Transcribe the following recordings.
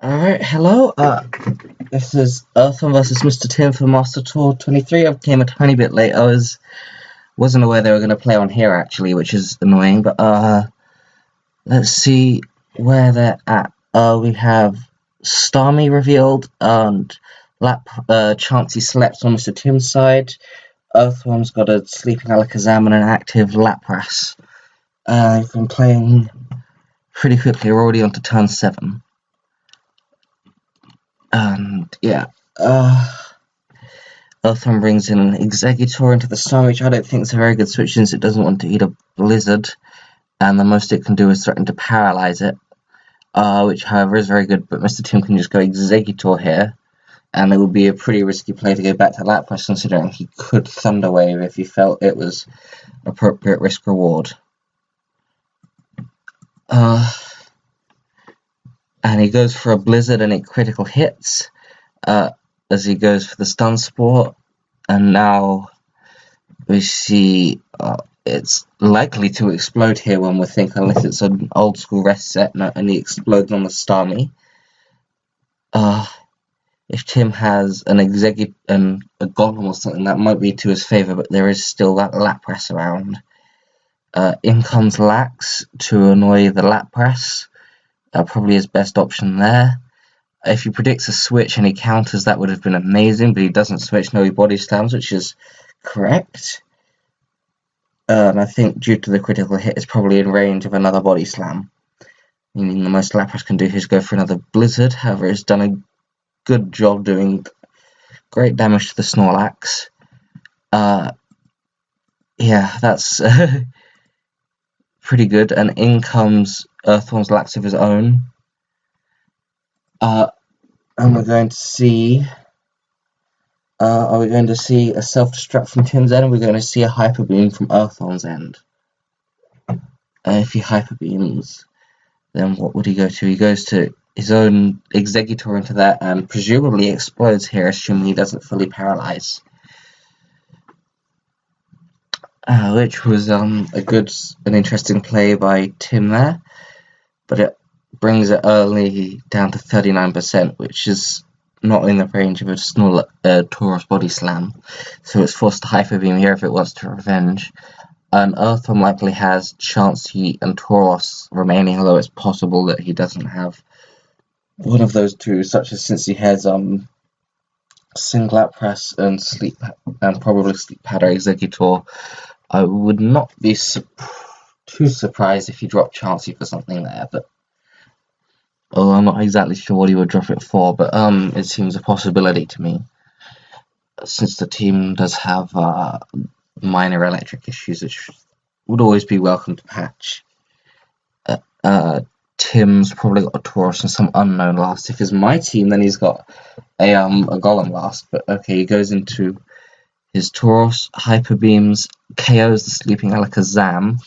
Alright, hello. This is Earthworm versus Mister Tim for Master Tour 23. I came a tiny bit late. Wasn't aware they were going to play on here actually, which is annoying. But let's see where they're at. We have Starmie revealed and Chansey slept on Mister Tim's side. Earthworm's got a sleeping Alakazam and an active Lapras. I've been playing pretty quickly. We're already on to turn 7. And yeah, Earthworm brings in an Exeggutor into the Storm, which I don't think is a very good switch since it doesn't want to eat a Blizzard, and the most it can do is threaten to paralyze it, which however is very good, but Mr. Tim can just go Exeggutor here, and it would be a pretty risky play to go back to Lapras considering he could Thunder Wave if he felt it was appropriate risk reward. And he goes for a Blizzard and it critical hits as he goes for the Stun Spore, and now we see it's likely to explode here, one would think, unless it's an old school rest set and he explodes on the Starmie. If Tim has an Exeggutor and a Golem or something, that might be to his favour, but there is still that Lapras around. In comes Lax to annoy the Lapras. Probably his best option there. If he predicts a switch and he counters, that would have been amazing, but he doesn't switch, no, he body slams, which is correct. And I think due to the critical hit, it's probably in range of another body slam. Meaning the most Lapras can do is go for another Blizzard. However, it's done a good job doing great damage to the Snorlax. Yeah, that's pretty good. And in comes Earthworm's Lax of his own. And we're going to see. Are we going to see a self-destruct from Tim's end, or are we going to see a Hyper Beam from Earthworm's end? If he Hyper Beams, then what would he go to? He goes to his own Exeggutor into that, and presumably explodes here, assuming he doesn't fully paralyze. Which was an interesting play by Tim there, but it brings it early down to 39%, which is not in the range of a Tauros body slam, so it's forced to Hyper Beam here if it wants to revenge. And Earthworm likely has Chansey and Tauros remaining, although it's possible that he doesn't have one of those two, such as since he has Single Lapras and probably Sleep Powder Exeggutor. I would not be too surprised if he dropped Chansey for something there, but I'm not exactly sure what he would drop it for, but it seems a possibility to me, since the team does have minor electric issues, which would always be welcome to patch. Tim's probably got a Tauros and some unknown last. If it's my team, then he's got a Golem last, but okay, he goes into his Tauros, Hyper Beams, KOs the sleeping Alakazam,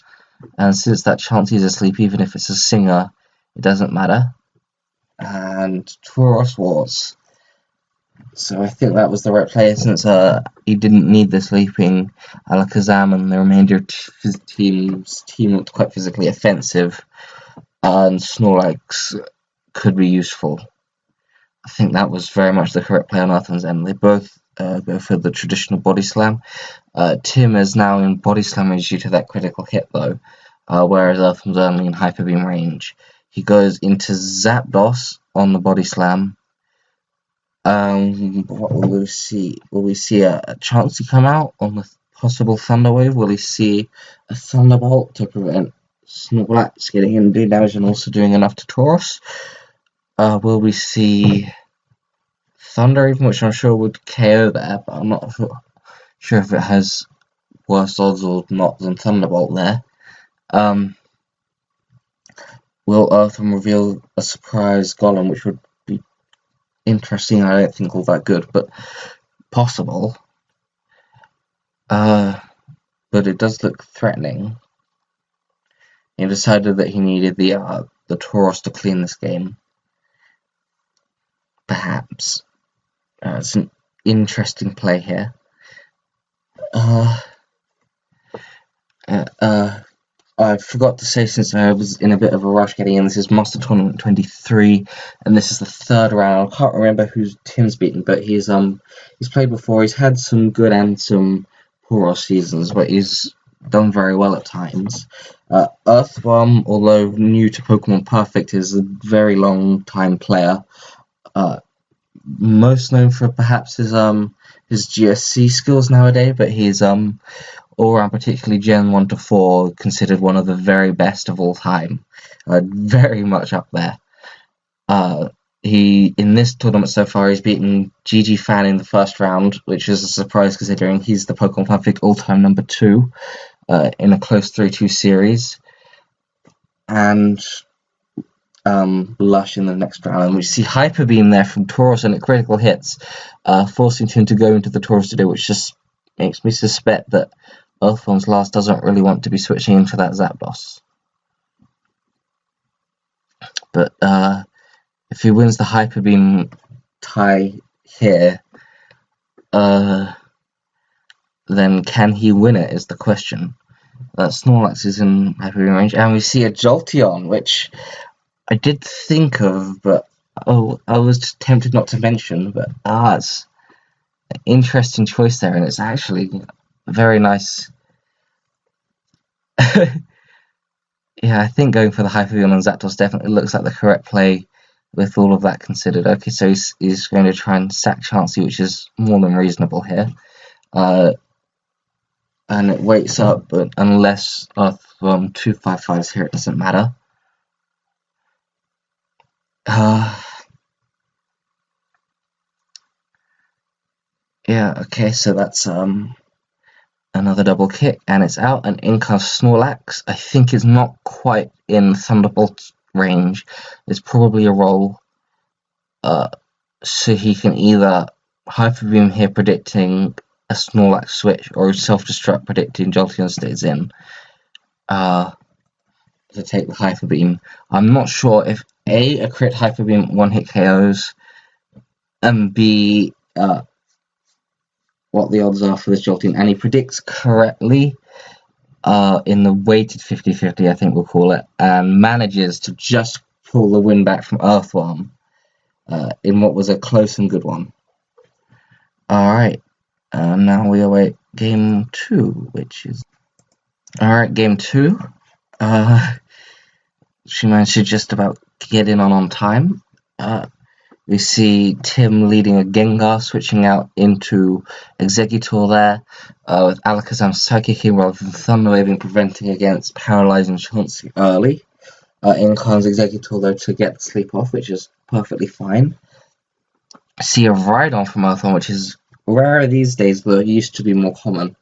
and since that Chansey is asleep, even if it's a Singer, it doesn't matter. And Tauros Wars. So I think that was the right play, since he didn't need the sleeping Alakazam, and the remainder of his team looked quite physically offensive, and Snorlax could be useful. I think that was very much the correct play on Earthworm's end. They both go for the traditional body slam. Tim is now in body slam range due to that critical hit though, whereas Earthworm's only in Hyper Beam range. He goes into Zapdos on the body slam. What will we see? Will we see a Chansey come out on the possible Thunder Wave? Will we see a Thunderbolt to prevent Snorlax getting in doing damage and also doing enough to Tauros? Will we see Thunder Even, which I'm sure would KO there, but I'm not sure if it has worse odds or not than Thunderbolt there. Will Earthworm reveal a surprise Golem, which would be interesting? I don't think all that good, but possible. But it does look threatening. He decided that he needed the Tauros to clean this game. Perhaps. It's an interesting play here. I forgot to say, since I was in a bit of a rush getting in, this is Mister Tournament 23, and this is the third round. I can't remember who Tim's beaten, but he's played before. He's had some good and some poor seasons, but he's done very well at times. Earthworm, although new to Pokemon Perfect, is a very long time player. Most known for perhaps his GSC skills nowadays, but he's all around, particularly Gen 1 to 4, considered one of the very best of all time. Very much up there. He, in this tournament so far, he's beaten GG Fan in the first round, which is a surprise considering he's the Pokemon Perfect all-time number 2 in a close 3-2 series. And Lush in the next round. And we see Hyper Beam there from Tauros, and it critical hits, forcing him to go into the Tauros today, which just makes me suspect that Earthworm's last doesn't really want to be switching into that Zapdos. But if he wins the Hyper Beam tie here, then can he win it is the question. Snorlax is in Hyper Beam range, and we see a Jolteon, which I did think of, but I was tempted not to mention, but it's an interesting choice there, and it's actually very nice. Yeah, I think going for the Hyper Beam on Zapdos definitely looks like the correct play with all of that considered. Okay, so he's going to try and sack Chansey, which is more than reasonable here. And it wakes up, but unless Earthworm 255s here, it doesn't matter. Yeah, okay, so that's another double kick, and it's out, and in comes Snorlax. I think it's not quite in Thunderbolt range. It's probably a roll, so he can either Hyper Beam here predicting a Snorlax switch, or self-destruct predicting Jolteon stays in to take the Hyper Beam. I'm not sure if A crit Hyper Beam one-hit KOs, and B, what the odds are for this Jolteon, and he predicts correctly in the weighted 50-50, I think we'll call it, and manages to just pull the win back from Earthworm in what was a close and good one. Alright, now we await game 2, which is... Alright, game 2. She managed to just about get in on time. We see Tim leading a Gengar, switching out into Exeggutor there, with Alakazam Psychic-ing rather than Thunder Waving, preventing against Paralyzing Chansey early. In comes Exeggutor though to get the sleep off, which is perfectly fine. See a Rhydon from Earthworm, which is rare these days, but it used to be more common.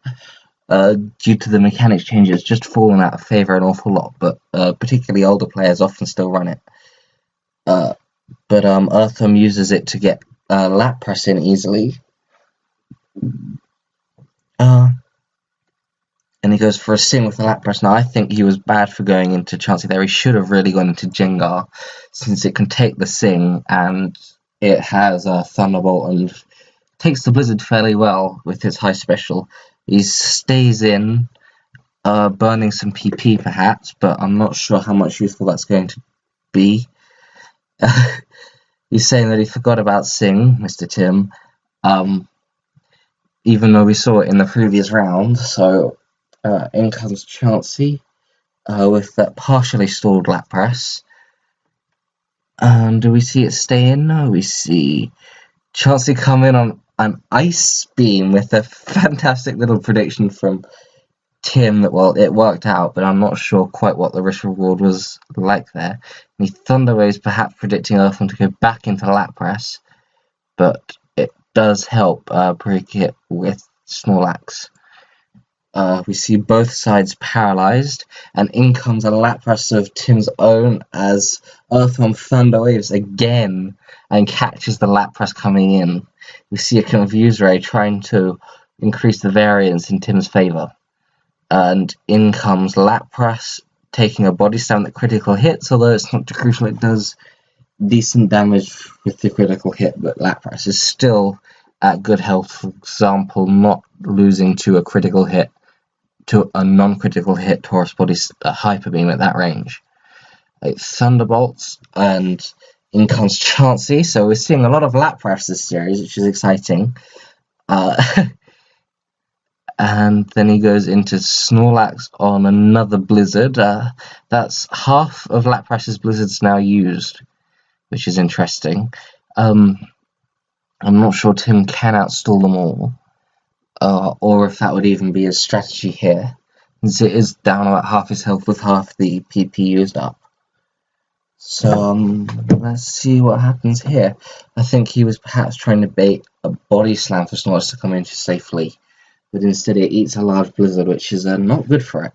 Due to the mechanics changes, just fallen out of favour an awful lot, but particularly older players often still run it. But Earthworm uses it to get Lap Press in easily. And he goes for a Sing with the Lap Press. Now, I think he was bad for going into Chansey there. He should have really gone into Gengar, since it can take the Sing, and it has a Thunderbolt, and takes the Blizzard fairly well with his high special. He stays in, burning some PP perhaps, but I'm not sure how much useful that's going to be. He's saying that he forgot about Sing, Mister Tim, even though we saw it in the previous round. So in comes Chansey with that partially stalled Lap Press. Do we see it stay in? No, we see Chansey come in on an Ice Beam with a fantastic little prediction from Tim that, well, it worked out, but I'm not sure quite what the risk reward was like there. And he Thunder Waves, perhaps predicting Earthworm to go back into Lap Press, but it does help break it with Snorlax. We see both sides paralysed, and in comes a Lap Press of Tim's own as Earthworm Thunder Waves again and catches the Lap Press coming in. We see a Confuse Ray trying to increase the variance in Tim's favour. And in comes Lap Press, taking a Body Slam that critical hits, although it's not too crucial, it does decent damage with the critical hit, but Lap Press is still at good health, for example, not losing to a critical hit to a non-critical hit Taurus body Hyper Beam at that range. Like Thunderbolts, and in comes Chansey. So we're seeing a lot of Lapras this series, which is exciting. And then he goes into Snorlax on another Blizzard. That's half of Lapras's Blizzards now used, which is interesting. I'm not sure Tim can outstall them all, or if that would even be a strategy here, since it is down about half his health with half the PP used up. So let's see what happens here. I think he was perhaps trying to bait a Body Slam for Snorlax to come in safely, but instead it eats a large Blizzard, which is not good for it.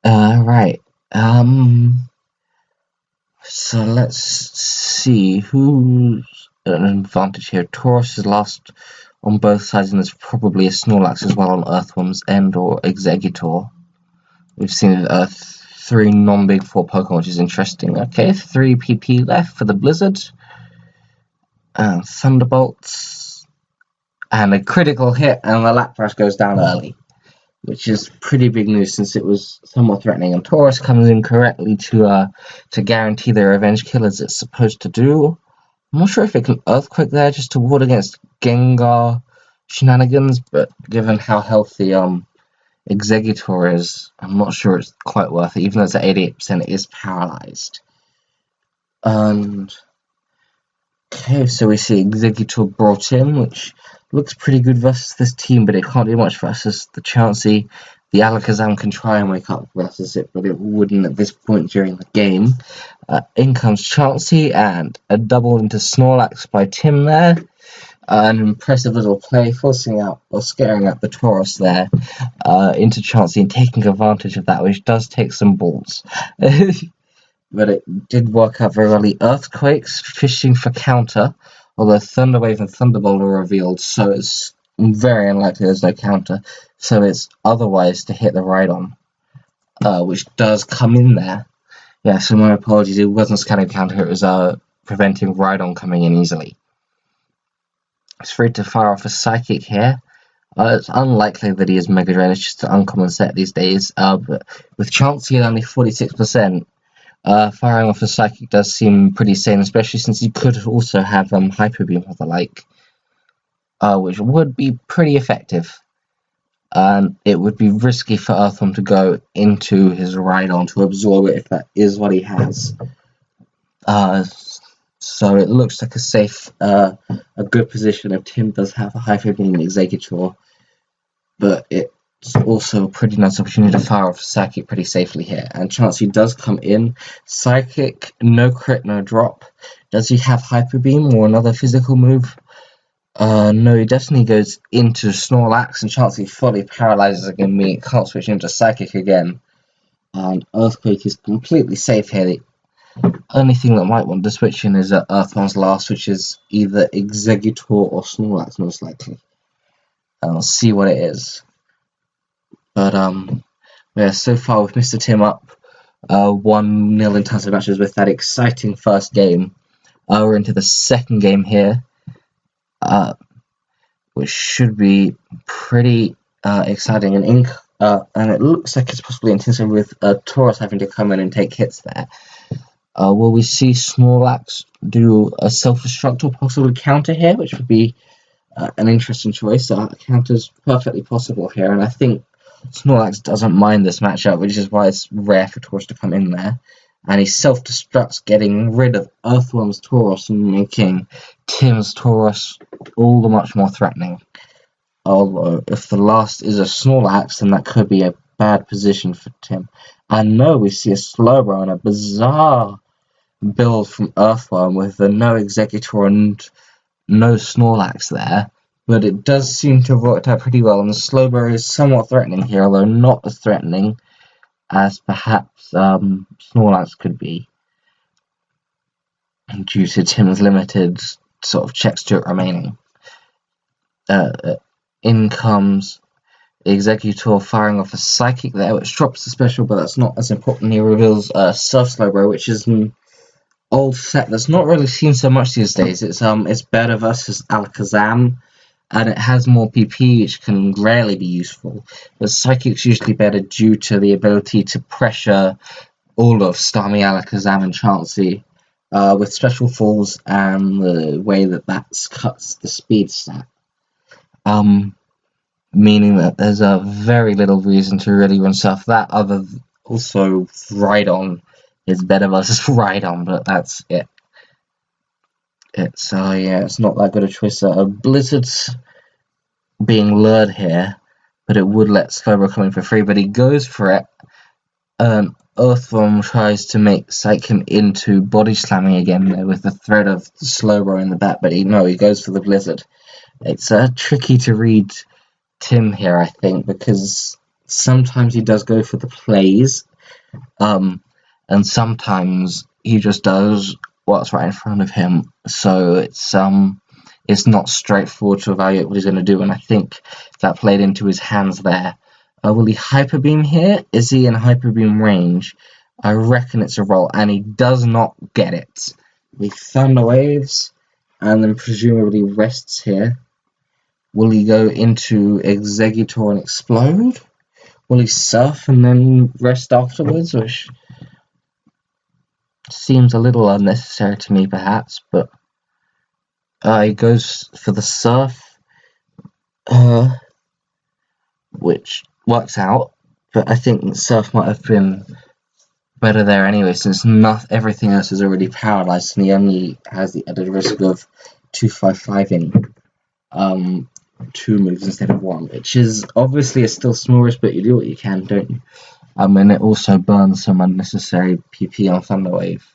Right. So let's see who's an advantage here. Taurus is last on both sides, and there's probably a Snorlax as well on Earthworm's end or Exeggutor. We've seen 3 non-Big 4 Pokemon, which is interesting. Okay, 3 PP left for the Blizzard. And Thunderbolts. And a critical hit, and the Lapras goes down early, which is pretty big news since it was somewhat threatening. And Taurus comes in correctly to guarantee the Revenge Kill as it's supposed to do. I'm not sure if it can Earthquake there just to ward against Gengar shenanigans, but given how healthy Exeggutor is, I'm not sure it's quite worth it, even though it's at 88%, it is paralyzed. And okay, so we see Exeggutor brought in, which looks pretty good versus this team, but it can't do much versus the Chansey. The Alakazam can try and wake up versus it, but it wouldn't at this point during the game. In comes Chansey, and a double into Snorlax by Tim there. An impressive little play, forcing out or scaring out the Taurus there into Chansey and taking advantage of that, which does take some balls. But it did work out very well. The Earthquakes fishing for counter, although Thunder Wave and Thunderbolt are revealed, so it's very unlikely there's no counter. So it's otherwise to hit the Rhydon, which does come in there. Yeah, so my apologies, it wasn't scanning counter, it was preventing Rhydon coming in easily. It's free to fire off a Psychic here. It's unlikely that he is Mega Drain, it's just an uncommon set these days. But with Chansey at only 46%, firing off a Psychic does seem pretty sane, especially since you could also have Hyper Beam or the like, which would be pretty effective. It would be risky for Earthworm to go into his Rhydon to absorb it if that is what he has. So it looks like a safe, a good position if Tim does have a Hyper Beam Exeggutor, but it's also a pretty nice opportunity to fire off Psychic pretty safely here. And Chansey does come in. Psychic, no crit, no drop. Does he have Hyper Beam or another physical move? No, he definitely goes into Snorlax, and Chansey fully paralyzes again. Me, can't switch into Psychic again. And Earthquake is completely safe here. The only thing that might want to switch in is Earthworm's last, which is either Exeggutor or Snorlax, most likely. And we'll see what it is. But yeah, so far with Mister Tim up 1-0 in terms of matches with that exciting first game. We're into the second game here, which should be pretty exciting. And it looks like it's possibly intensive with Taurus having to come in and take hits there. Will we see Snorlax do a self-destruct or possibly counter here, which would be an interesting choice. Counter's perfectly possible here, and I think Snorlax doesn't mind this matchup, which is why it's rare for Taurus to come in there. And he self-destructs, getting rid of Earthworm's Taurus and making Tim's Taurus all the much more threatening. Although, if the last is a Snorlax, then that could be a bad position for Tim. And no, we see a Slowbro and a bizarre build from Earthworm with the no Exeggutor and no Snorlax there. But it does seem to have worked out pretty well, and the Slowbro is somewhat threatening here, although not as threatening as perhaps Snorlax could be, due to Tim's limited sort of checks to it remaining. In comes Exeggutor firing off a Psychic there, which drops the special, but that's not as important. He reveals Surf Slowbro, which is an old set that's not really seen so much these days. It's better versus Alakazam, and it has more PP, which can rarely be useful. But Psychic's usually better due to the ability to pressure all of Starmie, Alakazam, and Chansey with special falls and the way that cuts the speed stat. Meaning that there's a very little reason to really run Surf that, also Rhydon is better versus Rhydon, but that's it. It's not that good a choice. Blizzard's being lured here, but it would let Slowbro come in for free, but he goes for it. Earthworm tries to make Psych him into body slamming again there with the threat of Slowbro in the back, but he goes for the Blizzard. It's tricky to read Tim here, I think, because sometimes he does go for the plays, and sometimes he just does what's right in front of him. So it's not straightforward to evaluate what he's going to do, and I think that played into his hands there. Will he Hyper Beam here? Is he in Hyper Beam range? I reckon it's a roll, and he does not get it. He Thunder Waves, and then presumably rests here. Will he go into Exeggutor and explode? Will he Surf and then rest afterwards, which seems a little unnecessary to me perhaps, but he goes for the Surf, which works out, but I think Surf might have been better there anyway, since everything else is already paralyzed and he only has the added risk of 255ing 2 moves instead of 1, which is obviously a still small risk, but you do what you can, don't you? And it also burns some unnecessary PP on Thunder Wave,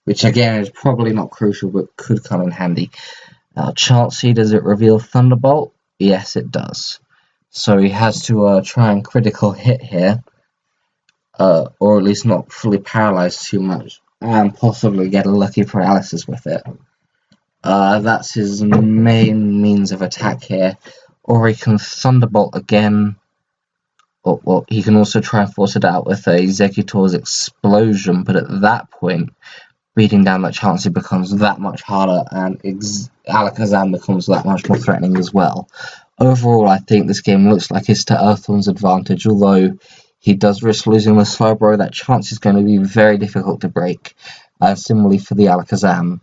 which again is probably not crucial but could come in handy. Chansey, does it reveal Thunderbolt? Yes, it does. So he has to try and critical hit here, or at least not fully paralyze too much, and possibly get a lucky paralysis with it. That's his main means of attack here. Or he can Thunderbolt again, or he can also try and force it out with a Exeggutor's Explosion, but at that point, beating down that Chansey becomes that much harder, and Alakazam becomes that much more threatening as well. Overall, I think this game looks like it's to Earthworm's advantage, although he does risk losing with Slowbro. That chance is going to be very difficult to break. Similarly for the Alakazam.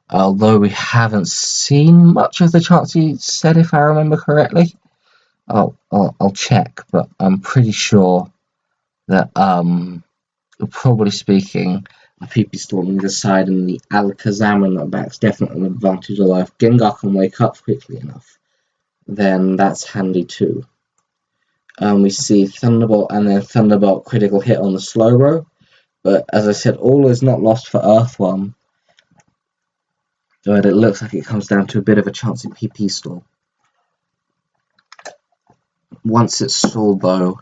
Although we haven't seen much of the Chansey set, if I remember correctly. I'll check, but I'm pretty sure that, probably speaking, a PP Storm on the side and the Alakazam on the back's definitely an advantage, although if Gengar can wake up quickly enough, then that's handy too. We see Thunderbolt and then Thunderbolt critical hit on the Slowbro, but as I said, all is not lost for Earthworm. But it looks like it comes down to a bit of a Chansey PP stall. Once it's stalled though,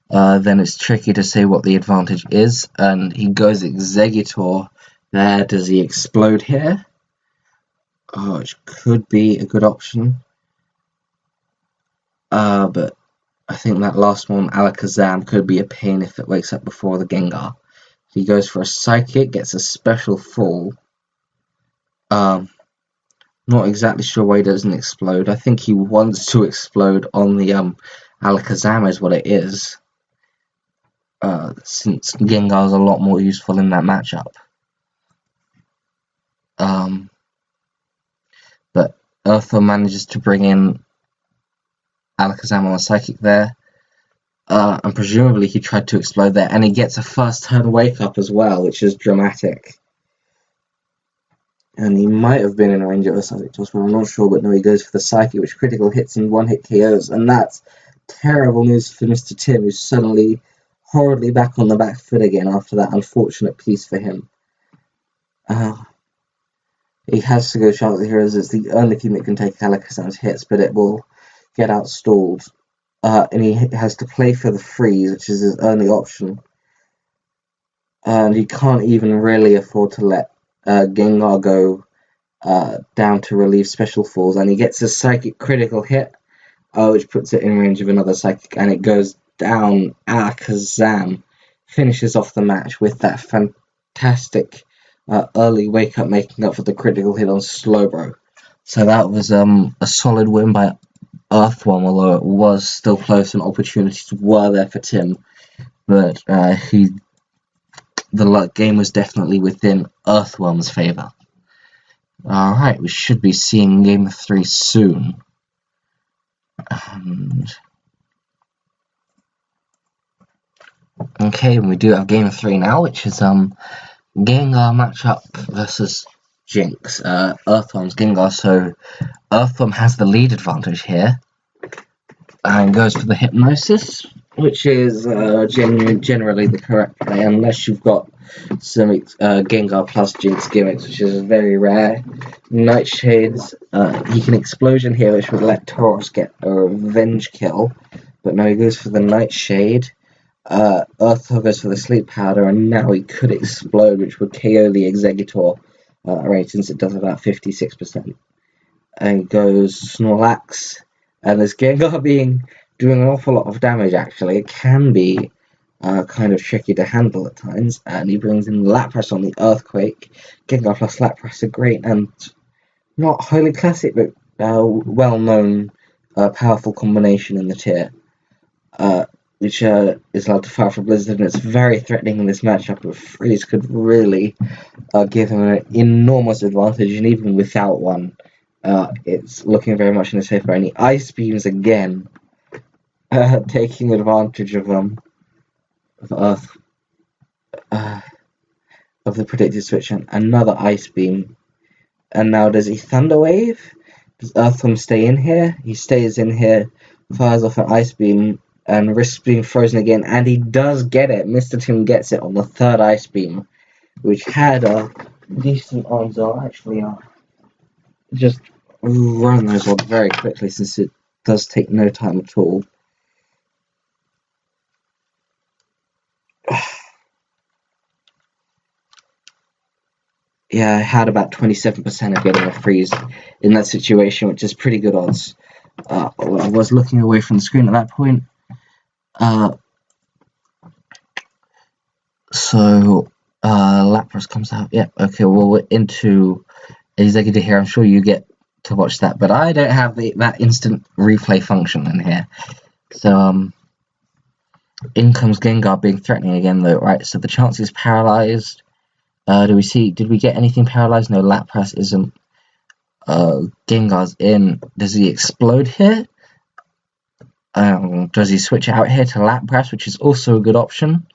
then it's tricky to say what the advantage is, and he goes Exeggutor there. Does he explode here? It could be a good option. But I think that last one, Alakazam, could be a pain if it wakes up before the Gengar. He goes for a Psychic, gets a special fall. Not exactly sure why he doesn't explode. I think he wants to explode on the Alakazam is what it is. Since Gengar is a lot more useful in that matchup. But Earthworm manages to bring in Alakazam on a Psychic there. And presumably he tried to explode there. And he gets a first turn wake up as well, which is dramatic. And he might have been in range of a Psychic toss, but I'm not sure. But no, he goes for the Psychic, which critical hits and one-hit KOs. And that's terrible news for Mister Tim, who's suddenly horribly back on the back foot again after that unfortunate piece for him. He has to go Charlotte Heroes. It's the only team that can take Alakazam's hits, but it will get outstalled. And he has to play for the freeze, which is his only option. And he can't even really afford to let Gengar go down to relieve special falls, and he gets a Psychic critical hit, which puts it in range of another Psychic, and it goes down. Alakazam finishes off the match with that fantastic early wake up, making up for the critical hit on Slowbro. So that was a solid win by Earthworm, although it was still close and opportunities were there for Tim. But the game was definitely within Earthworm's favour. Alright, we should be seeing Game 3 soon. Okay, we do have Game 3 now, which is Gengar matchup versus Jinx. Earthworm's Gengar, so Earthworm has the lead advantage here. And goes for the Hypnosis, which is generally the correct play, unless you've got some Gengar plus Jinx gimmicks, which is very rare. Nightshades, he can Explosion here, which would let Tauros get a revenge kill, but no, he goes for the Nightshade. Earthworm goes for the Sleep Powder, and now he could Explode, which would KO the Exeggutor, right, since it does about 56%. And goes Snorlax, and this Gengar doing an awful lot of damage, actually. It can be kind of tricky to handle at times, and he brings in Lapras on the Earthquake. Gengar plus Lapras are great, and not highly classic, but well-known powerful combination in the tier, which is allowed to fire for Blizzard, and it's very threatening in this matchup. But Freeze could really give him an enormous advantage, and even without one, it's looking very much in his favor. And he Ice Beams again, taking advantage of Earth, of the predicted switch, and another Ice Beam. And now does he Thunder Wave? Does Earthworm stay in here? He stays in here, fires off an Ice Beam, and risks being frozen again, and he does get it. Mister Tim gets it on the third Ice Beam, which had a decent odds. I'll actually just run those odds very quickly, since it does take no time at all. Yeah, I had about 27% of getting a freeze in that situation, which is pretty good odds. I was looking away from the screen at that point. So Lapras comes out. Yeah, okay, well, we're into Exeggutor here. I'm sure you get to watch that, but I don't have that instant replay function in here. So in comes Gengar being threatening again, though, right? So the chance is paralyzed. Did we get anything paralyzed? No, Lapras isn't. Gengar's in. Does he Explode here? Does he switch out here to Lapras, which is also a good option?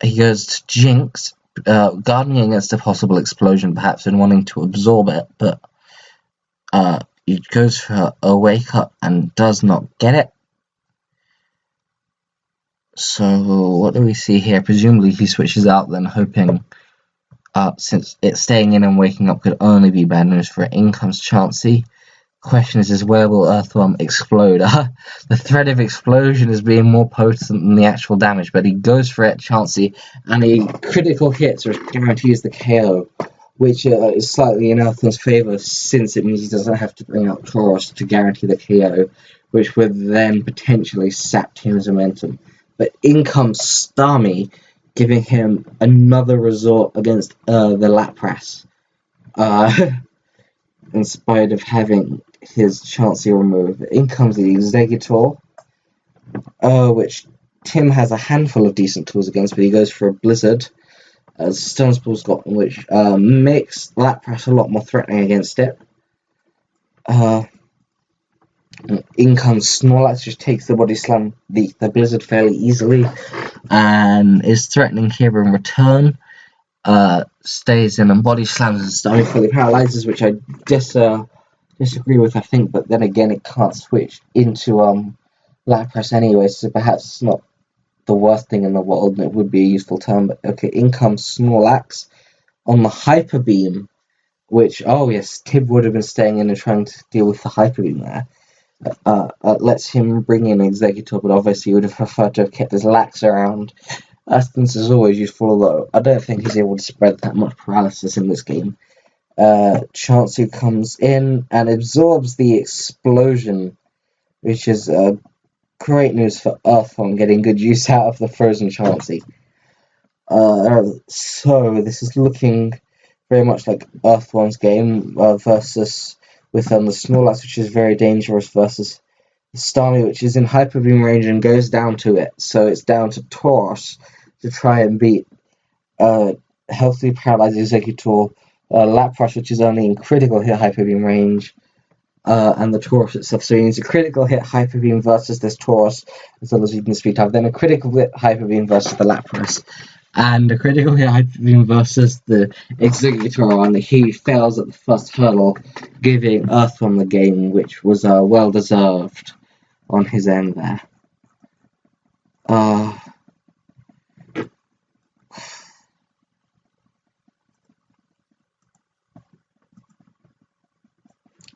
He goes to Jinx, guarding against a possible explosion, perhaps, and wanting to absorb it, but he goes for a Wake Up and does not get it. So what do we see here? Presumably he switches out, then hoping, since it's staying in and waking up could only be bad news for it. In comes Chansey. Question is where will Earthworm explode? The threat of explosion is being more potent than the actual damage, but he goes for it, Chansey, and he critical hits, which guarantees the KO, which is slightly in Earthworm's favour, since it means he doesn't have to bring out Tauros to guarantee the KO, which would then potentially sap Tim's momentum. But in comes Starmie, giving him another resort against the Lapras, in spite of having his Chansey removed. In comes the Exeggutor, which Tim has a handful of decent tools against, but he goes for a Blizzard, as Stone Spall's got, which makes Lapras a lot more threatening against it. In comes Snorlax, just takes the Body Slam, the Blizzard fairly easily, and is threatening here in return. Stays in and Body Slams and Starmie fully paralyzes, which I disagree with, I think, but then again it can't switch into Lapras anyway, so perhaps it's not the worst thing in the world, and it would be a useful turn. But okay, in comes Snorlax on the Hyper Beam, which, oh yes, Tib would have been staying in and trying to deal with the Hyper Beam there. Lets him bring in Exeggutor, but obviously he would have preferred to have kept his Lax around. Essence is always useful, although I don't think he's able to spread that much paralysis in this game. Chansey comes in and absorbs the explosion, which is great news for Earthworm, getting good use out of the frozen Chansey. So this is looking very much like Earthworm's game versus with the Snorlax, which is very dangerous, versus the Starmie, which is in Hyper Beam range and goes down to it. So it's down to Tauros to try and beat Healthily Paralyzed Executor, Lapras, which is only in critical hit Hyper Beam range, and the Tauros itself. So he needs a critical hit Hyper Beam versus this Tauros, as well as using the Speed type. Then a critical hit Hyper Beam versus the Lapras, and a critical hit Hyper Beam versus the Executor, and he fails at the first hurdle, giving Earthworm the game, which was well deserved on his end there.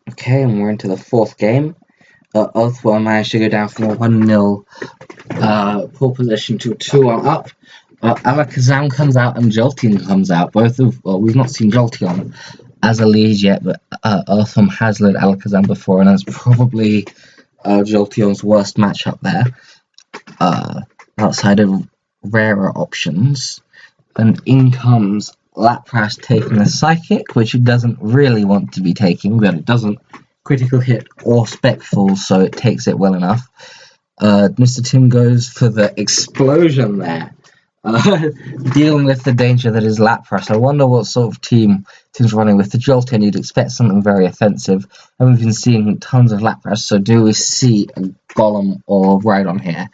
Okay, and we're into the fourth game. Earthworm managed to go down from a 1-0 pole position to a 2-1 up. Alakazam comes out and Jolteon comes out. We've not seen Jolteon as a lead yet, but Earthworm has led Alakazam before, and that's probably Jolteon's worst matchup there, outside of rarer options. And in comes Lapras taking a Psychic, which it doesn't really want to be taking, but it doesn't critical hit or spec fall, so it takes it well enough. Mister Tim goes for the explosion there, dealing with the danger that is Lapras. I wonder what sort of team Tim's running with. The Jolteon, you'd expect something very offensive, and we've been seeing tons of Lapras, so do we see a Golem or Rhydon here?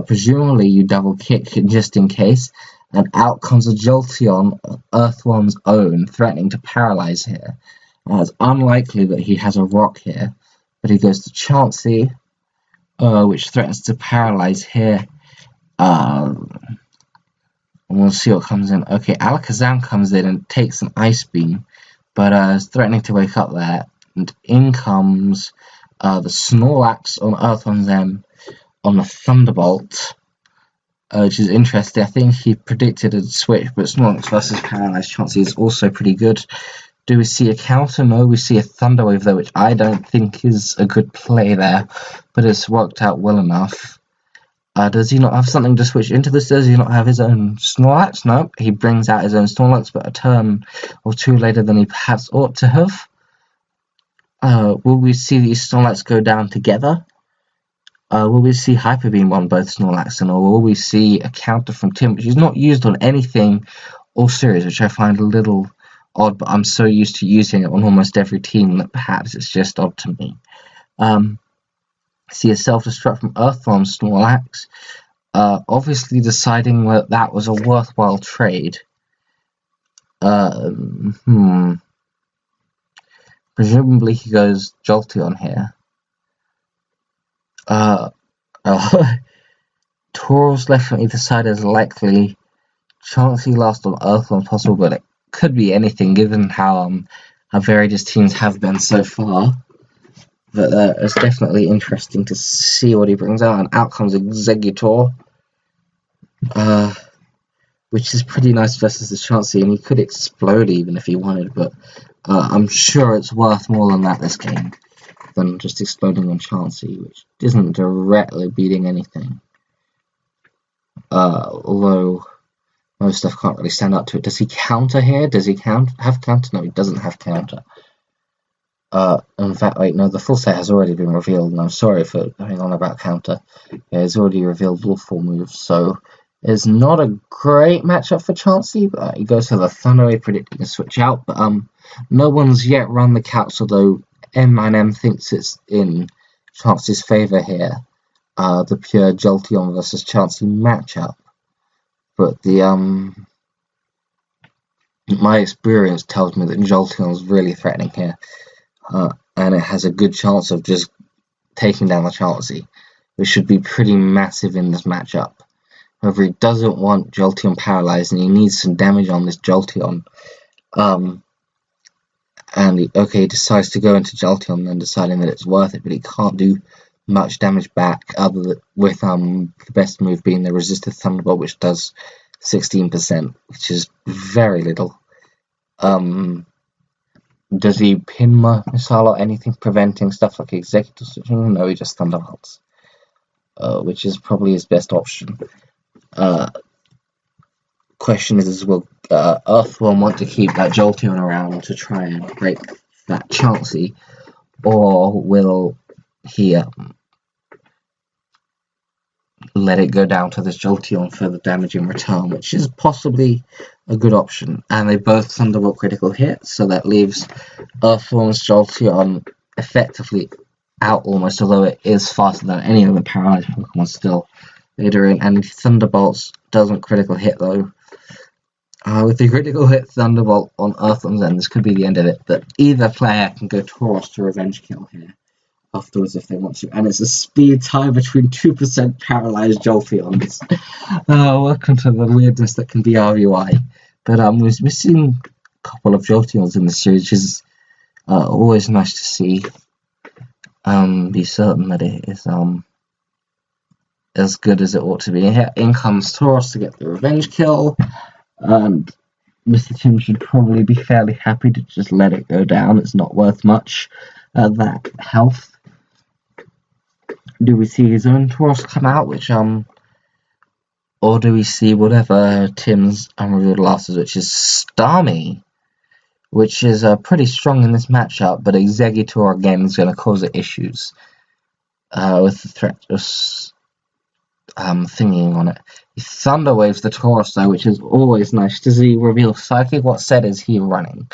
Presumably you double kick just in case, and out comes a Jolteon, Earthworm's own, threatening to paralyze here. It's unlikely that he has a rock here, but he goes to Chansey, which threatens to paralyze here. And we'll see what comes in. Okay, Alakazam comes in and takes an Ice Beam, but is threatening to wake up there. And in comes the Snorlax on Earthworm's end on the Thunderbolt, which is interesting. I think he predicted a switch, but Snorlax versus Paralyzed Chansey is also pretty good. Do we see a counter? No, we see a Thunder Wave though, which I don't think is a good play there, but it's worked out well enough. Does he not have something to switch into this? Does he not have his own Snorlax? No, he brings out his own Snorlax, but a turn or two later than he perhaps ought to have. Will we see these Snorlax go down together? Will we see Hyper Beam on both Snorlax, or will we see a counter from Tim, which is not used on anything all series, which I find a little odd, but I'm so used to using it on almost every team that perhaps it's just odd to me. See a self-destruct from Earthworm Snorlax, obviously deciding that that was a worthwhile trade. Presumably he goes Jolteon here. Tauros left on either side is likely. Chansey last on Earthworm possible, but it could be anything given how varied his teams have been so far. But it's definitely interesting to see what he brings out. And out comes Executor, which is pretty nice versus the Chansey, and he could explode even if he wanted, but I'm sure it's worth more than that this game than just exploding on Chansey, which isn't directly beating anything. Although most stuff can't really stand up to it. Does he counter here? Does he have counter? No, he doesn't have counter. In fact, wait, no, the full set has already been revealed, and I'm sorry for going on about counter. Yeah, it's already revealed all 4 moves, so it's not a great matchup for Chansey, but he goes for the Thunder Wave, predicting a switch out, but no one's yet run the calcs, although M9M thinks it's in Chansey's favour here, the pure Jolteon versus Chansey matchup. But my experience tells me that Jolteon is really threatening here, and it has a good chance of just taking down the Chansey, which should be pretty massive in this matchup. However, he doesn't want Jolteon paralyzed, and he needs some damage on this Jolteon. And he decides to go into Jolteon, then deciding that it's worth it, but he can't do much damage back, with the best move being the Resisted Thunderbolt, which does 16%, which is very little. Does he pin Missile or anything preventing stuff like Executor switching? No, he just Thunderbolts, which is probably his best option. Question is, will Earthworm want to keep that Jolteon around to try and break that Chansey, or will he let it go down to this Jolteon for the damage in return, which is possibly a good option. And they both Thunderbolt critical hit, so that leaves Earthworm's Jolteon effectively out almost, although it is faster than any of the paralyzed Pokemon still later in. And Thunderbolts doesn't critical hit though. With the critical hit Thunderbolt on Earthworm's end, this could be the end of it, but either player can go Tauros to revenge kill here afterwards if they want to, and it's a speed tie between 2% paralyzed Jolteons. Welcome to the weirdness that can be RBY. But we've seen a couple of Jolteons in the series, which is always nice to see. Be certain that it is as good as it ought to be. Here in comes Tauros to get the revenge kill, and Mister Tim should probably be fairly happy to just let it go down. It's not worth much. That health. Do we see his own Tauros come out, which or do we see whatever Tim's unrevealed last is, which is Starmie, which is pretty strong in this matchup, but Exeggutor again is going to cause it issues with the threat of thingying on it. He Thunder Waves the Tauros though, which is always nice. Does he reveal Psychic? What set is he running?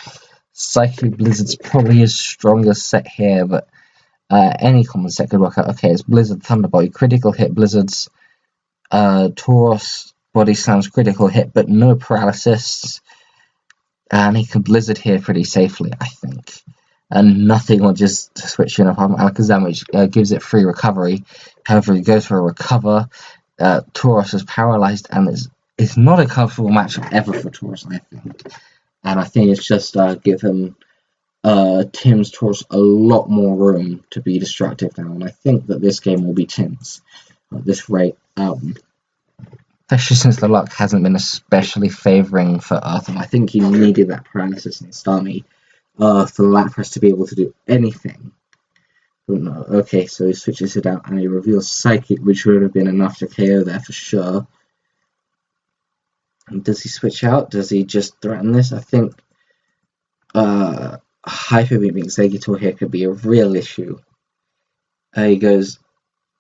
Psychic Blizzard's probably his strongest set here, but any common set could work out. Okay, it's Blizzard Thunderbolt. Critical hit Blizzard's Tauros Body Slam's critical hit, but no paralysis. And he can Blizzard here pretty safely, I think. And nothing will just switch in upon Alakazam, which gives it free recovery. However, he goes for a recover. Tauros is paralyzed, and it's not a comfortable matchup ever for Tauros, I think. And I think it's just given Tim's Tauros a lot more room to be destructive now, and I think that this game will be Tim's at this rate. Especially since the luck hasn't been especially favouring for Earthworm. I think he needed that paralysis in Starmie for Lapras to be able to do anything. But no, okay, so he switches it out and he reveals Psychic, which would have been enough to KO there for sure. And does he switch out? Does he just threaten this? I think Hyper Beaming Exeggutor here could be a real issue. He goes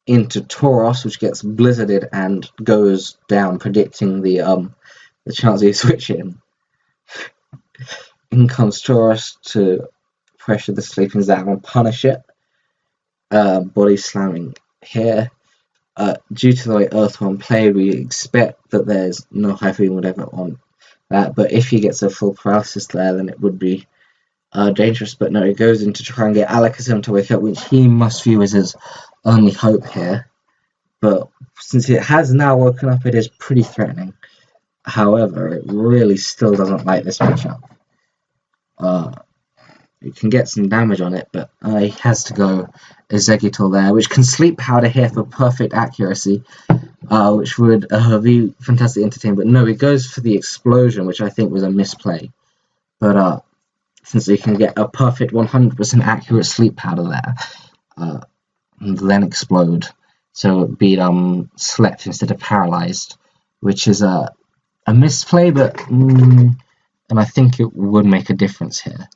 into Tauros, which gets blizzarded and goes down, predicting the chance of switching. In comes Tauros to pressure the Sleeping Zam and punish it. Body slamming here. Due to the way Earthworm played, we expect that there's no Hyper Beam whatever on that, but if he gets a full paralysis there, then it would be dangerous. But no, he goes in to try and get Alakazam to wake up, which he must view as his only hope here. But since it has now woken up, it is pretty threatening. However, it really still doesn't like this matchup. You can get some damage on it, but he has to go Exeggutor there, which can Sleep Powder here for perfect accuracy, which would be fantastically entertaining. But no, he goes for the Explosion, which I think was a misplay. But since he can get a perfect 100% accurate Sleep Powder there, and then explode, so it'd be slept instead of paralyzed, which is a misplay, but and I think it would make a difference here,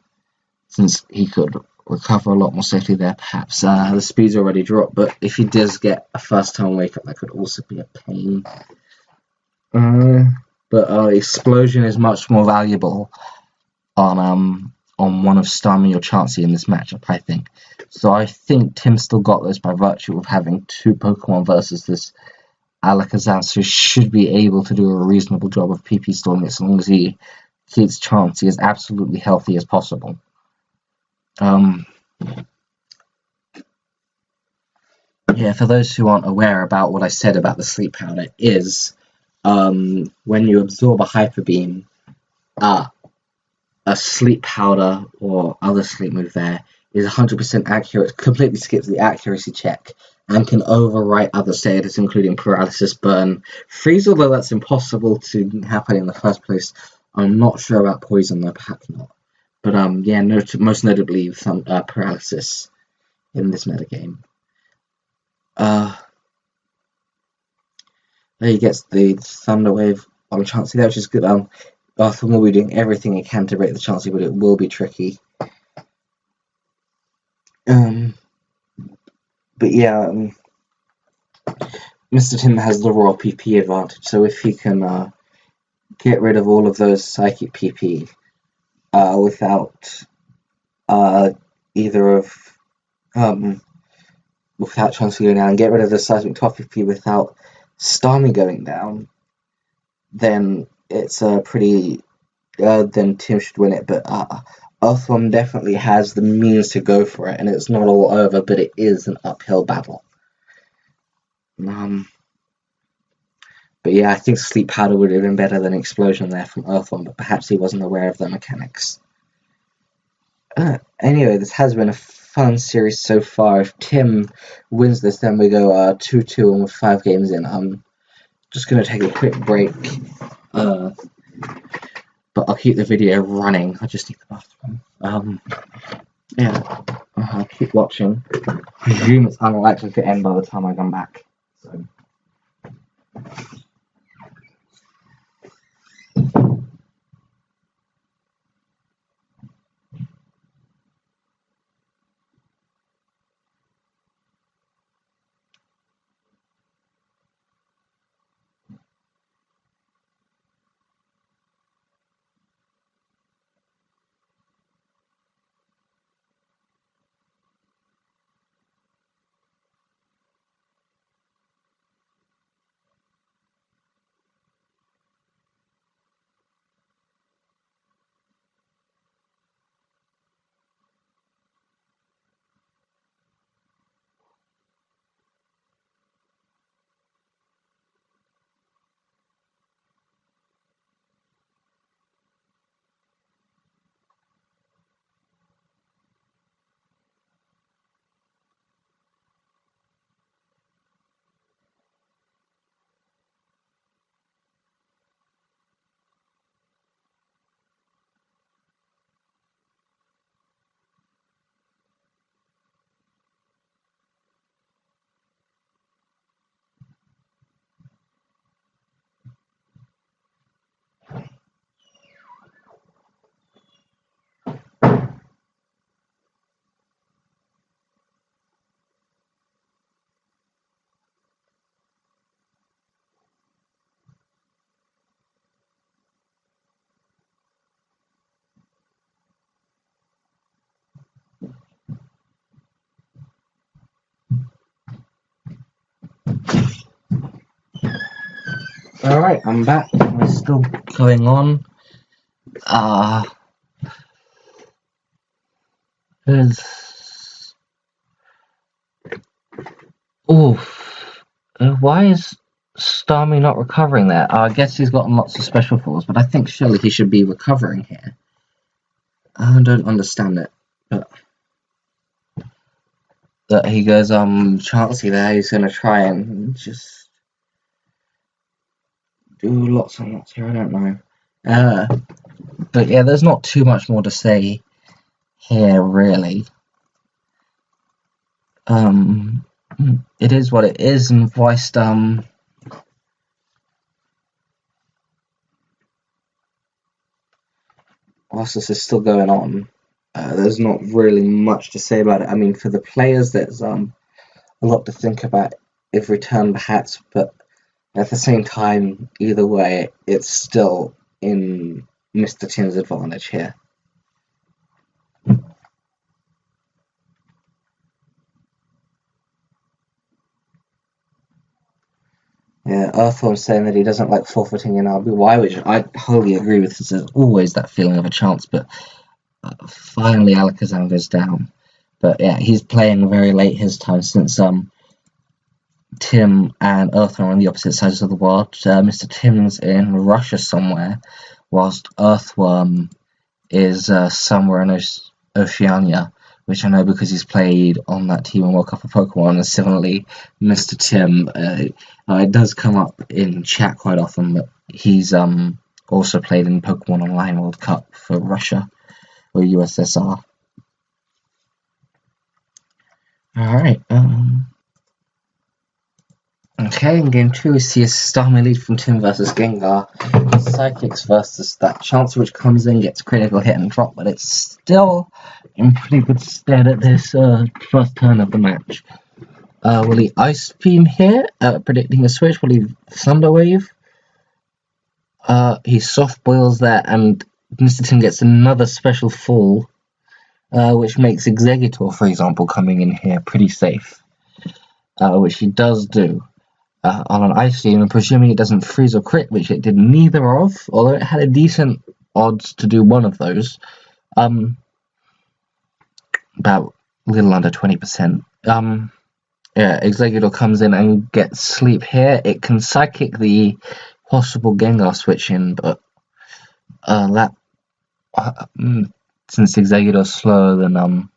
since he could recover a lot more safely there. Perhaps the speed's already dropped, but if he does get a first time wake up, that could also be a pain. But Explosion is much more valuable on one of Starmie or Chansey in this matchup, I think. So I think Tim still got this by virtue of having two Pokemon versus this Alakazam, so he should be able to do a reasonable job of PP stalling it as long as he keeps Chansey as absolutely healthy as possible. Yeah, for those who aren't aware about what I said about the Sleep Powder, is when you absorb a Hyper Beam, a Sleep Powder or other sleep move there is 100% accurate, completely skips the accuracy check, and can overwrite other status, including paralysis, burn, freeze, although that's impossible to happen in the first place. I'm not sure about poison though, perhaps not. But yeah, most notably paralysis in this metagame. He gets the Thunder Wave on Chansey there, which is good. Earthworm will be doing everything he can to break the Chansey, but it will be tricky. But yeah, Mister Tim has the raw PP advantage, so if he can get rid of all of those psychic PP without either of without chance going down, and get rid of the seismic top PP without Starmie going down, then it's a pretty then Tim should win it. But Earthworm definitely has the means to go for it, and it's not all over, but it is an uphill battle. But yeah, I think Sleep Powder would have been better than Explosion there from Earthworm, but perhaps he wasn't aware of the mechanics. Anyway, this has been a fun series so far. If Tim wins this, then we go 2-2 and with 5 games in. I'm just going to take a quick break, but I'll keep the video running. I just need the bathroom. Yeah, keep watching. I presume it's unlikely to end by the time I come back. So. Alright, I'm back. We're still going on. Why is Starmie not recovering there? I guess he's got lots of special falls, but I think surely he should be recovering here. I don't understand it, but he goes Chansey there. He's gonna try and just do lots and lots here. I don't know, but yeah, there's not too much more to say here, really. It is what it is, and whilst this is still going on, there's not really much to say about it. I mean, for the players, there's a lot to think about if return the hats, but at the same time, either way, it's still in Mr. Tim's advantage here. Yeah, Earthworm saying that he doesn't like forfeiting in RBY, which I wholly agree with. There's always that feeling of a chance, but finally Alakazam down. But yeah, he's playing very late his time since Tim and Earthworm are on the opposite sides of the world. Mr. Tim's in Russia somewhere, whilst Earthworm is somewhere in Oceania, which I know because he's played on that team and World Cup of Pokemon. And similarly, Mr. Tim, it does come up in chat quite often, but he's also played in Pokemon Online World Cup for Russia or USSR. Alright, Okay, in game 2 we see a Starmie lead from Tim versus Gengar. Psychics versus that Chansey, which comes in, gets critical hit and drop, but it's still in pretty good stead at this first turn of the match. Will he Ice Beam here, predicting a switch? Will he Thunder Wave? He soft boils there, and Mister Tim gets another special fall, which makes Exeggutor, for example, coming in here pretty safe, which he does do. On an Ice Beam, and presuming it doesn't freeze or crit, which it did neither of, although it had a decent odds to do one of those, about a little under 20%. Yeah, Exeggutor comes in and gets sleep here. It can Psychic the possible Gengar switch in, but since Exeggutor is slower than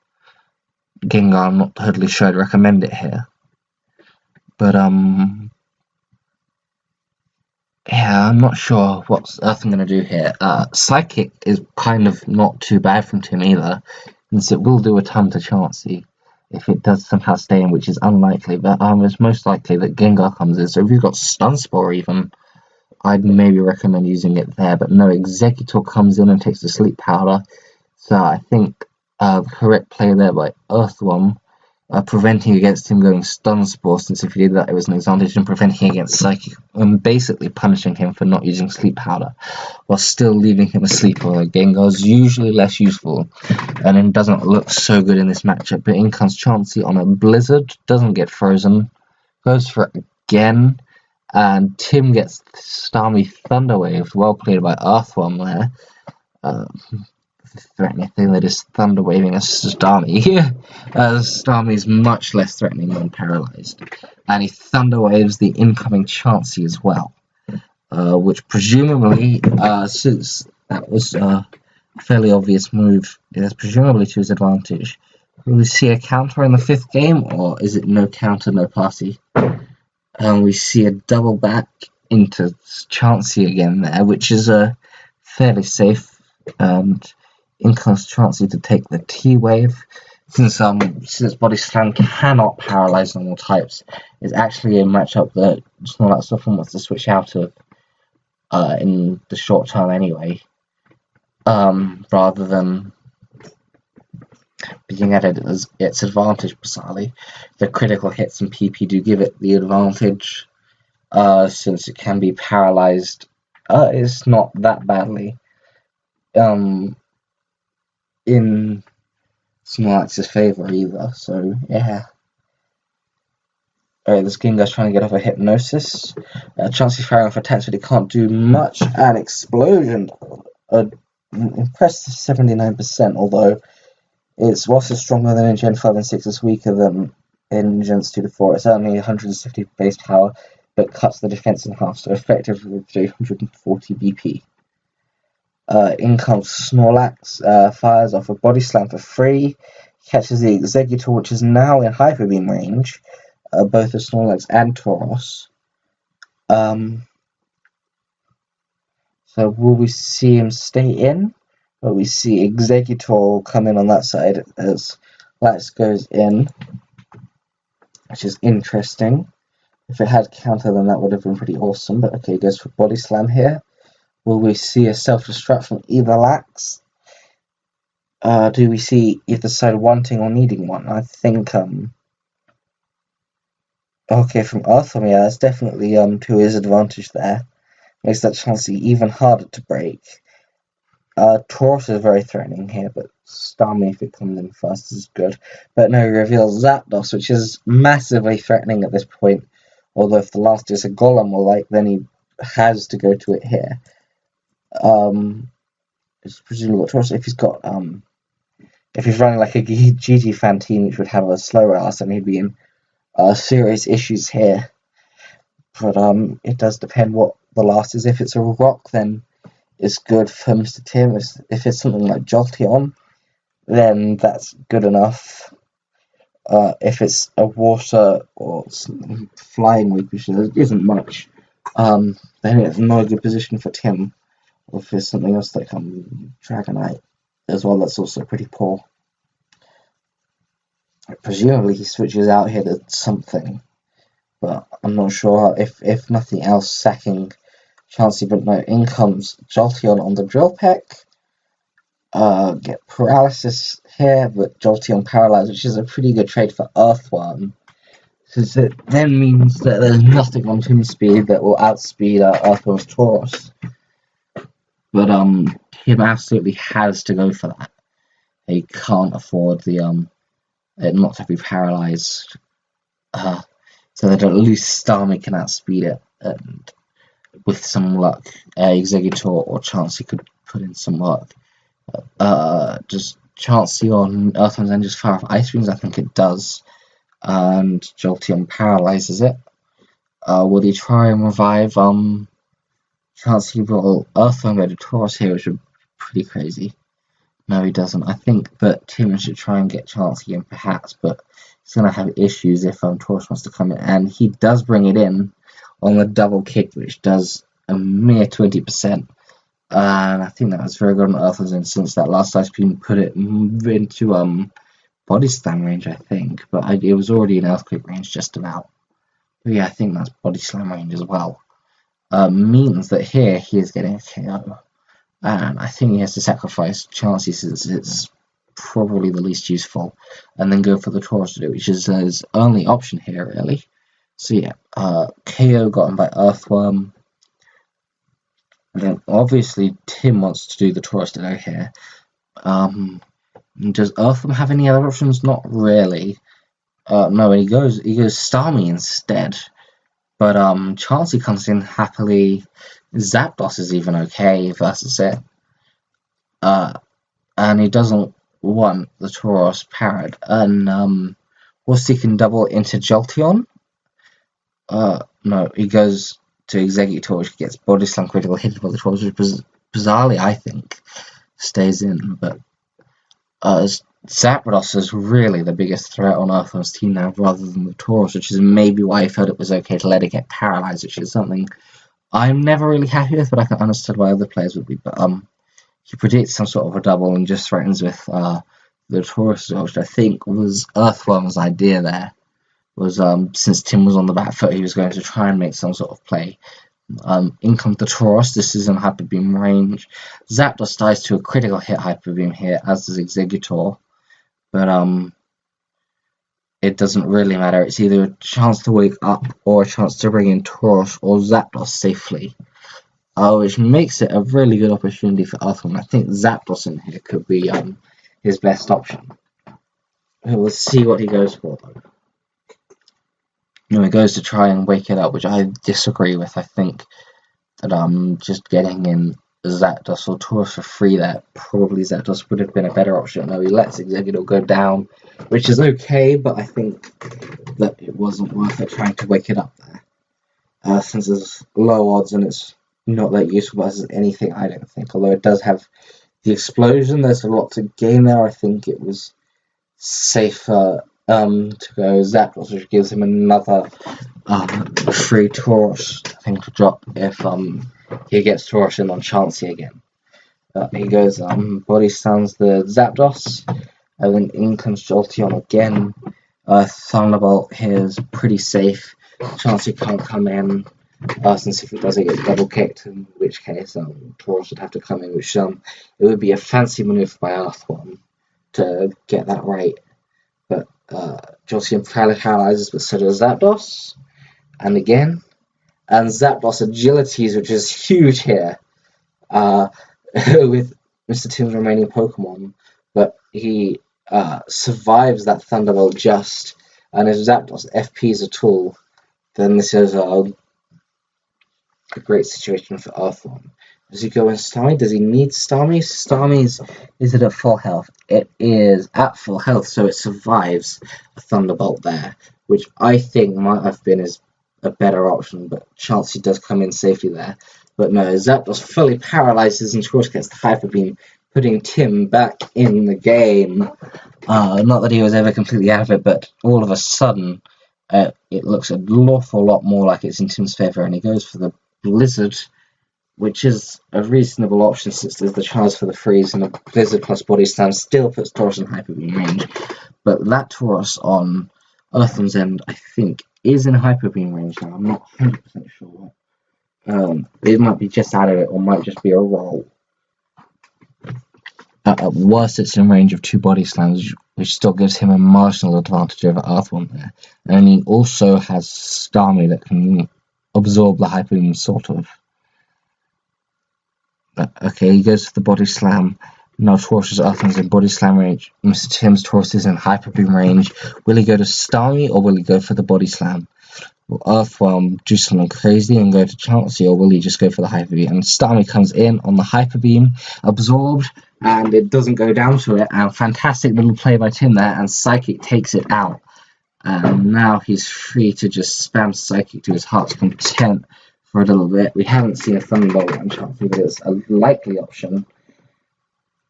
Gengar, I'm not totally sure I'd recommend it here. But yeah, I'm not sure what else I'm going to do here. Psychic is kind of not too bad from Tim either, since it will do a ton to Chansey if it does somehow stay in, which is unlikely, but it's most likely that Gengar comes in. So if you've got Stun Spore even, I'd maybe recommend using it there, but no, Exeggutor comes in and takes the Sleep Powder, so I think correct play there by Earthworm, preventing against him going Stun Spore, since if he did that it was an advantage, and preventing against Psychic, and basically punishing him for not using Sleep Powder, while still leaving him asleep. Although Gengar's usually less useful, and it doesn't look so good in this matchup, but in comes Chansey on a Blizzard, doesn't get frozen, goes for it again, and Tim gets Starmie Thunder Wave, well played by Earthworm there. Threatening thing that is Thunder Waving a Starmie. Starmie is much less threatening when paralyzed, and he Thunder Waves the incoming Chansey as well, which presumably, since that was a fairly obvious move, is presumably to his advantage. Will we see a counter in the 5th game, or is it no counter, no party? We see a double back into Chansey again there, which is fairly safe, and in comes Chansey to take the T-Wave. Since Body Slam cannot paralyze normal types, it's actually a matchup that Snorlax often wants to switch out of in the short term anyway, rather than being at it as its advantage bizarrely. The critical hits and PP do give it the advantage, since it can be paralyzed. It's not that badly in Snorlax's favor either, so yeah. Alright, this Gengar's trying to get off a Hypnosis. Chansey firing off attacks, but he can't do much. And Explosion, impressive 79%, although it's whilst it's stronger than in Gen 5 and 6, it's weaker than in Gens 2 to 4. It's only 170 base power, but cuts the defense in half, so effectively 340 BP. In comes Snorlax, fires off a Body Slam for free, catches the Exeggutor, which is now in Hyper Beam range, both of Snorlax and Tauros. So will we see him stay in? Or we see Exeggutor come in on that side as Lax goes in, which is interesting. If it had counter, then that would have been pretty awesome, but okay, he goes for Body Slam here. Will we see a self-destruct from either Lax? Do we see either side wanting or needing one? I think, okay, from Earthworm, yeah, that's definitely to his advantage there. Makes that Chansey even harder to break. Tauros is very threatening here, but Starmie, if it comes in first, is good. But no, he reveals Zapdos, which is massively threatening at this point. Although if the last is a Golem or like, then he has to go to it here. It's presumably what Tauros, if he's got if he's running like a GG fan team, which would have a slower ass, then he'd be in serious issues here. But it does depend what the last is. If it's a rock, then it's good for Mister Tim. If it's something like Jolteon, then that's good enough. If it's a water or flying weak, which isn't much, then it's not a good position for Tim. Or if there's something else like Dragonite as well, that's also pretty poor. Presumably he switches out here to something. but I'm not sure if nothing else sacking Chansey, but no, in comes Jolteon on the Drill Peck. Get paralysis here, but Jolteon paralyzed, which is a pretty good trade for Earthworm, since it then means that there's nothing on Team Speed that will outspeed Earthworm's Tauros. But Tim absolutely has to go for that. He can't afford the it not to be paralyzed. So that at least Starmie can outspeed it, and with some luck, Exeggutor or Chansey could put in some work. Just Chansey on Earthworm's End just fire off Ice Beams? I think it does. And Jolteon paralyzes it. Will he try and revive Chansey? Will Earthworm go to Tauros here, which would be pretty crazy. No, he doesn't. I think that Tim should try and get Chansey in, perhaps, but he's going to have issues if Tauros wants to come in. And he does bring it in on the double kick, which does a mere 20%. And I think that was very good on Earthworm's End, since that last Ice Beam put it into Body Slam range, I think. But it was already in Earthquake range, just about. But yeah, I think that's Body Slam range as well. Means that here he is getting a KO. And I think he has to sacrifice Chansey, since it's probably the least useful, and then go for the Tauros to do, which is his only option here, really. So yeah, KO gotten by Earthworm. And then obviously Tim wants to do the Tauros to do here. Does Earthworm have any other options? Not really. No, he goes Starmie instead. But Chansey comes in happily. Zapdos is even okay versus it. And he doesn't want the Tauros parried. And whilst he can double into Jolteon, no, he goes to Exeggutor, which gets Body Slam critical hit by the Tauros, which bizarrely, I think, stays in. But Zapdos is really the biggest threat on Earthworm's team now, rather than the Tauros, which is maybe why he felt it was okay to let it get paralyzed, which is something I'm never really happy with, but I can understand why other players would be. But he predicts some sort of a double and just threatens with the Tauros, which I think was Earthworm's idea there. Was since Tim was on the back foot, he was going to try and make some sort of play. In comes the Tauros. This is in Hyper Beam range. Zapdos dies to a critical hit Hyper Beam here, as does Exeggutor. But it doesn't really matter. It's either a chance to wake up or a chance to bring in Tauros or Zapdos safely, which makes it a really good opportunity for Earthworm. I think Zapdos in here could be his best option. We'll see what he goes for, though. No, he goes to try and wake it up, which I disagree with. I think that just getting in Zapdos or Tauros for free there, probably Zapdos would have been a better option. No, he lets Exeggutor go down, which is okay, but I think that it wasn't worth it trying to wake it up there. Since there's low odds and it's not that useful as anything, I don't think. Although it does have the explosion, there's a lot to gain there. I think it was safer to go Zapdos, which gives him another free Tauros thing to drop if he gets Tauros in on Chansey again. He goes Body Slams the Zapdos, and then in comes Jolteon again. Thunderbolt here is pretty safe. Chansey can't come in, since if it does, it gets double kicked, in which case Tauros would have to come in, which it would be a fancy maneuver by Earthworm to get that right. But Jolteon paralyzes, but so does Zapdos. And again, and Zapdos agilities, which is huge here, with Mister Tim's remaining Pokemon. But he survives that Thunderbolt just, and if Zapdos FPs at all, then this is a great situation for Earthworm. Does he go in Starmie? Does he need Starmie? Starmie's, is it at full health? It is at full health, so it survives a Thunderbolt there, which I think might have been a better option, but Chansey does come in safely there. But no, Zapdos fully paralyzes and Tauros gets the Hyper Beam, putting Tim back in the game. Not that he was ever completely out of it, but all of a sudden, it looks an awful lot more like it's in Tim's favour, and he goes for the Blizzard, which is a reasonable option since there's the chance for the freeze, and a Blizzard plus Body Slam still puts Tauros in Hyper Beam range. But that Tauros on Earthworm's End, I think, is in hyper beam range now. I'm not 100% sure. It might be just out of it, or might just be a roll. At worst, it's in range of 2 body slams, which still gives him a marginal advantage over Earthworm there. And he also has Starmie that can absorb the hyper beam, sort of. Okay, he goes for the body slam. Now Taurus's Earthworm's in body slam range. Mr. Tim's Taurus is in hyper beam range. Will he go to Starmie, or will he go for the body slam? Will Earthworm do something crazy and go to Chansey, or will he just go for the hyper beam? And Starmie comes in on the hyper beam, absorbed, and it doesn't go down to it. And fantastic little play by Tim there, and Psychic takes it out. And now he's free to just spam Psychic to his heart's content for a little bit. We haven't seen a Thunderbolt on Chansey, but it's a likely option.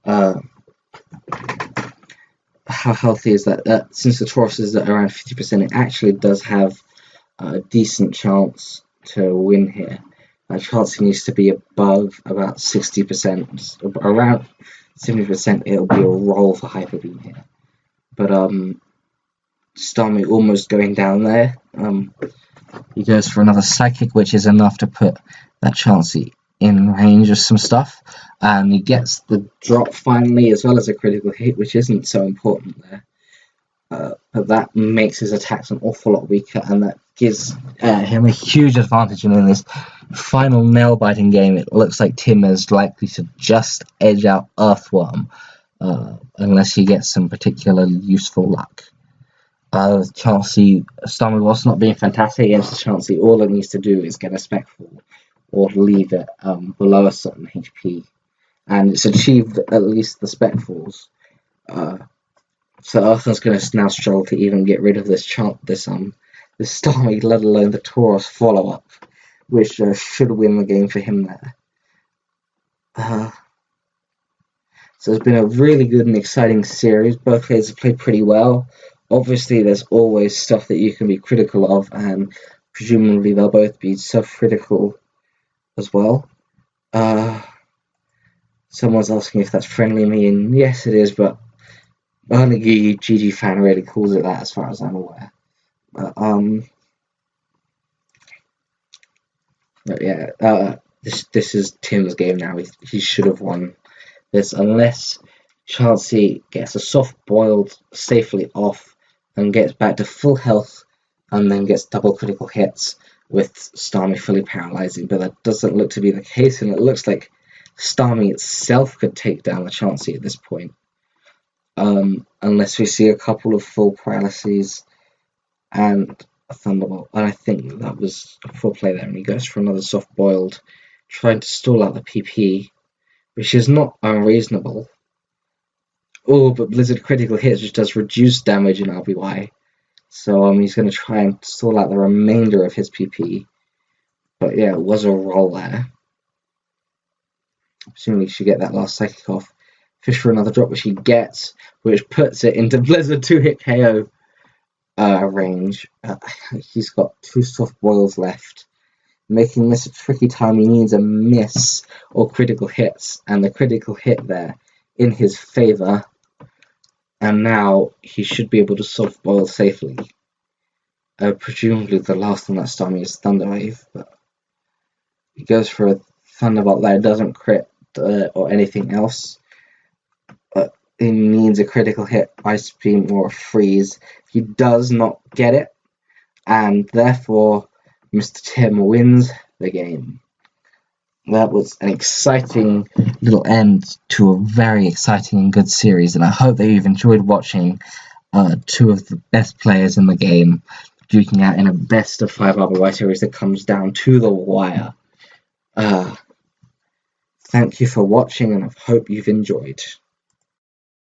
How healthy is that? Since the Taurus is at around 50%, it actually does have a decent chance to win here. Chansey needs to be above about 60%, around 70%. It'll be a roll for hyper beam here. But Starmie almost going down there. He goes for another Psychic, which is enough to put that Chansey in range of some stuff, and he gets the drop finally, as well as a critical hit, which isn't so important there. But that makes his attacks an awful lot weaker, and that gives him a huge advantage. And in this final nail-biting game, it looks like Tim is likely to just edge out Earthworm, unless he gets some particularly useful luck. Starmie was not being fantastic against Chansey. All it needs to do is get a Spectral, or leave it below a certain HP, and it's achieved at least the Spectrals. So Earthworm's going to now struggle to even get rid of this Starmie, let alone the Taurus follow-up, which should win the game for him there. So it's been a really good and exciting series. Both players have played pretty well. Obviously, there's always stuff that you can be critical of, and presumably they'll both be self-critical as well. Someone's asking if that's friendly me, and yes it is, but only GG fan really calls it that as far as I'm aware. But yeah, this is Tim's game now. He should have won this, unless Chansey gets a soft boiled safely off and gets back to full health, and then gets double critical hits with Starmie fully paralyzing. But that doesn't look to be the case, and it looks like Starmie itself could take down the Chansey at this point, unless we see a couple of full paralyses and a Thunderbolt. And I think that was a full play there, and he goes for another soft boiled, trying to stall out the PP, which is not unreasonable. Oh, but Blizzard critical hits, which does reduce damage in RBY. So he's going to try and stall out the remainder of his PP. But yeah, it was a roll there. Presumably he should get that last Psychic off. Fish for another drop, which he gets, which puts it into Blizzard 2-hit KO range. He's got 2 soft boils left, making this a tricky time. He needs a miss or critical hits, and the critical hit there in his favor. And now he should be able to soft boil safely. Presumably the last one that Starmie is Thunderwave, but he goes for a Thunderbolt there. It doesn't crit or anything else. But he needs a critical hit, Ice Beam, or a Freeze. He does not get it, and therefore Mr. Tim wins the game. That was an exciting little end to a very exciting and good series, and I hope that you've enjoyed watching 2 of the best players in the game duking out in a best of 5 RBY series that comes down to the wire. Thank you for watching, and I hope you've enjoyed.